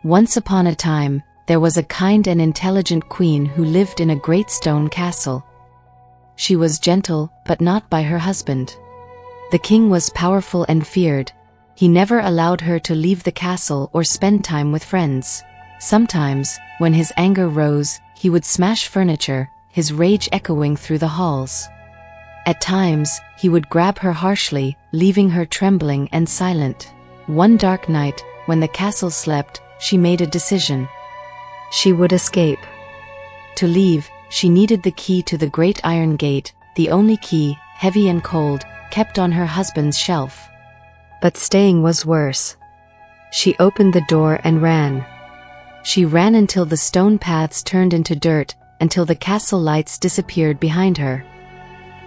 Once upon a time, there was a kind and intelligent queen who lived in a great stone castle. She was gentle, but not by her husband. The king was powerful and feared. He never allowed her to leave the castle or spend time with friends. Sometimes, when his anger rose, he would smash furniture, his rage echoing through the halls. At times, he would grab her harshly, leaving her trembling and silent. One dark night, when the castle slept, she made a decision. She would escape. To leave, she needed the key to the great iron gate, the only key, heavy and cold, kept on her husband's shelf. But staying was worse. She opened the door and ran. She ran until the stone paths turned into dirt, until the castle lights disappeared behind her.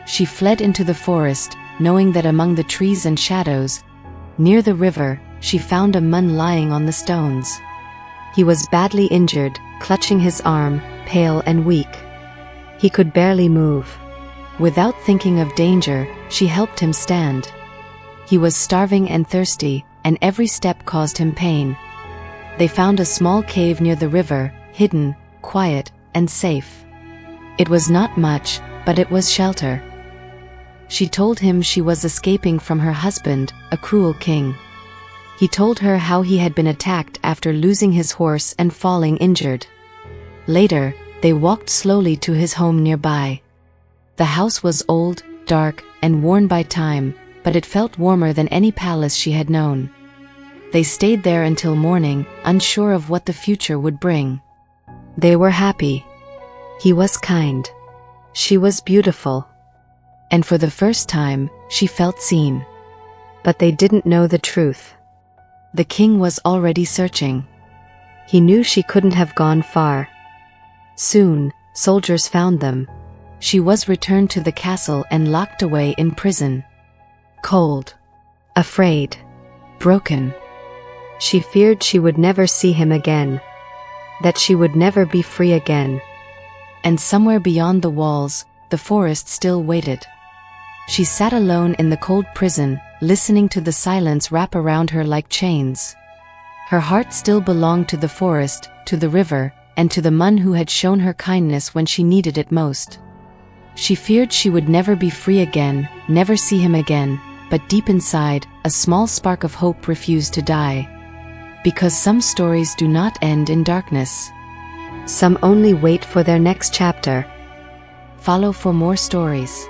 She fled into the forest, knowing that among the trees and shadows, near the river, she found a man lying on the stones. He was badly injured, clutching his arm, pale and weak. He could barely move. Without thinking of danger, she helped him stand. He was starving and thirsty, and every step caused him pain. They found a small cave near the river, hidden, quiet, and safe. It was not much, but it was shelter. She told him she was escaping from her husband, a cruel king. He told her how he had been attacked after losing his horse and falling injured. Later, they walked slowly to his home nearby. The house was old, dark, and worn by time, but it felt warmer than any palace she had known. They stayed there until morning, unsure of what the future would bring. They were happy. He was kind. She was beautiful. And for the first time, she felt seen. But they didn't know the truth. The king was already searching. He knew she couldn't have gone far. Soon, soldiers found them. She was returned to the castle and locked away in prison. Cold. Afraid. Broken. She feared she would never see him again. That she would never be free again. And somewhere beyond the walls, the forest still waited. She sat alone in the cold prison, listening to the silence wrap around her like chains. Her heart still belonged to the forest, to the river, and to the man who had shown her kindness when she needed it most. She feared she would never be free again, never see him again, but deep inside, a small spark of hope refused to die. Because some stories do not end in darkness. Some only wait for their next chapter. Follow for more stories.